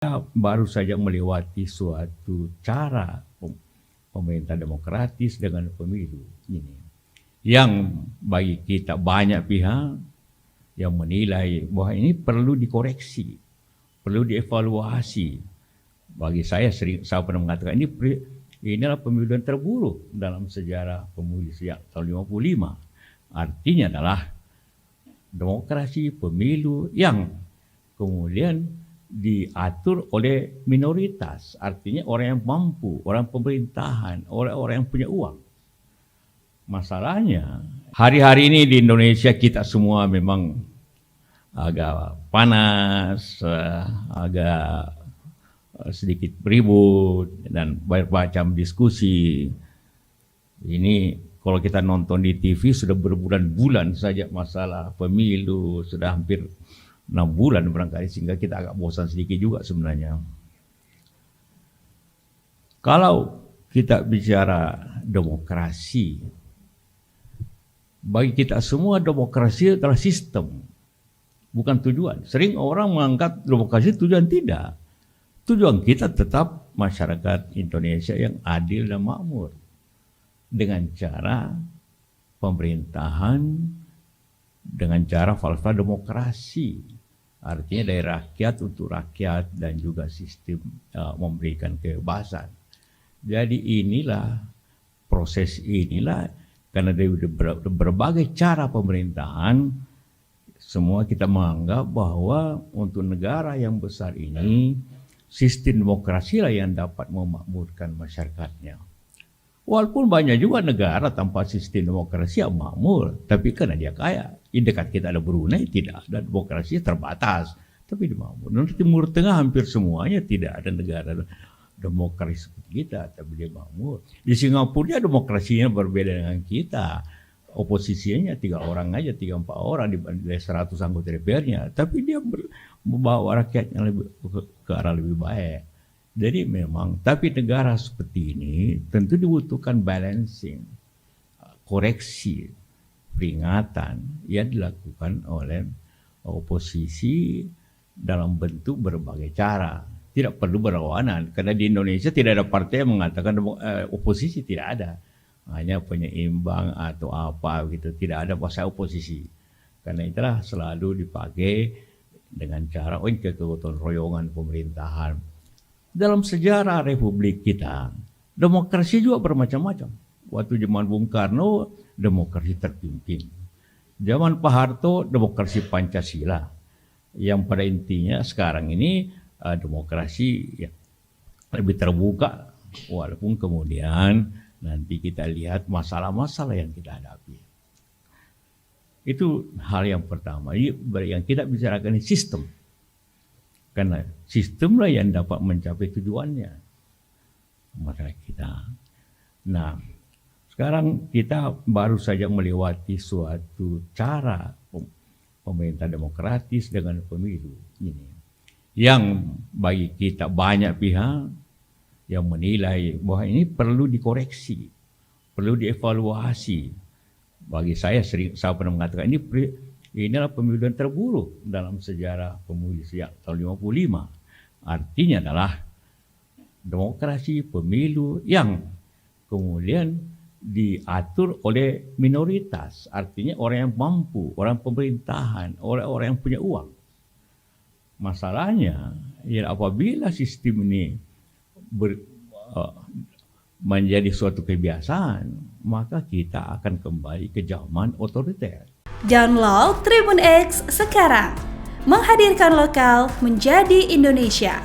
Kita baru saja melewati suatu cara pemerintah demokratis dengan pemilu ini, yang bagi kita banyak pihak yang menilai bahwa ini perlu dikoreksi, perlu dievaluasi. Bagi saya pernah mengatakan inilah pemilu yang terburuk dalam sejarah pemilu sejak tahun 55. Artinya adalah demokrasi pemilu yang kemudian diatur oleh minoritas, artinya orang yang mampu, orang pemerintahan, orang yang punya uang. Masalahnya, hari-hari ini di Indonesia kita semua memang agak panas, agak sedikit ribut, dan banyak macam diskusi. Ini kalau kita nonton di TV sudah berbulan-bulan saja masalah pemilu, sudah hampir 6 bulan barangkali, sehingga kita agak bosan sedikit juga sebenarnya. Kalau kita bicara demokrasi, bagi kita semua demokrasi adalah sistem, bukan tujuan. Sering orang menganggap demokrasi tujuan, tidak. Tujuan kita tetap masyarakat Indonesia yang adil dan makmur dengan cara pemerintahan, dengan cara falsafah demokrasi. Artinya dari rakyat untuk rakyat dan juga sistem memberikan kebebasan. Jadi proses inilah, karena dari berbagai cara pemerintahan, semua kita menganggap bahwa untuk negara yang besar ini, sistem demokrasi lah yang dapat memakmurkan masyarakatnya. Walaupun banyak juga negara tanpa sistem demokrasi yang makmur, tapi karena dia kaya. Di dekat kita ada Brunei, tidak ada demokrasi, terbatas, tapi dia makmur. Dan di Timur Tengah hampir semuanya tidak ada negara demokrasi seperti kita, tapi dia makmur. Di Singapura demokrasinya berbeda dengan kita. Oposisinya 3 orang aja, 3-4 orang dari 100 anggota DPR-nya, tapi dia membawa rakyatnya ke arah lebih baik. Jadi memang, tapi negara seperti ini tentu dibutuhkan balancing, koreksi, peringatan yang dilakukan oleh oposisi dalam bentuk berbagai cara. Tidak perlu berlawanan, karena di Indonesia tidak ada partai yang mengatakan oposisi, tidak ada. Hanya penyeimbang atau apa gitu, tidak ada bahasa oposisi. Karena itulah selalu dipakai dengan cara kegotong royongan pemerintahan. Dalam sejarah Republik kita, demokrasi juga bermacam-macam. Waktu zaman Bung Karno, demokrasi terpimpin. Zaman Pak Harto, demokrasi Pancasila. Yang pada intinya sekarang ini demokrasi ya, lebih terbuka, walaupun kemudian nanti kita lihat masalah-masalah yang kita hadapi. Itu hal yang pertama. Yang kita bicarakan ini sistem. Karena sistemlah yang dapat mencapai tujuannya masyarakat kita. Nah, sekarang kita baru saja melewati suatu cara pemerintah demokratis dengan pemilu ini, yang bagi kita banyak pihak yang menilai bahwa ini perlu dikoreksi, perlu dievaluasi. Bagi saya pernah mengatakan inilah pemilu yang terburuk dalam sejarah pemilu sejak tahun 55. Artinya adalah demokrasi pemilu yang kemudian diatur oleh minoritas, artinya orang yang mampu, orang pemerintahan, orang yang punya uang. Masalahnya, ya apabila sistem ini menjadi suatu kebiasaan, maka kita akan kembali ke zaman otoriter. Download Tribun X sekarang, menghadirkan lokal menjadi Indonesia.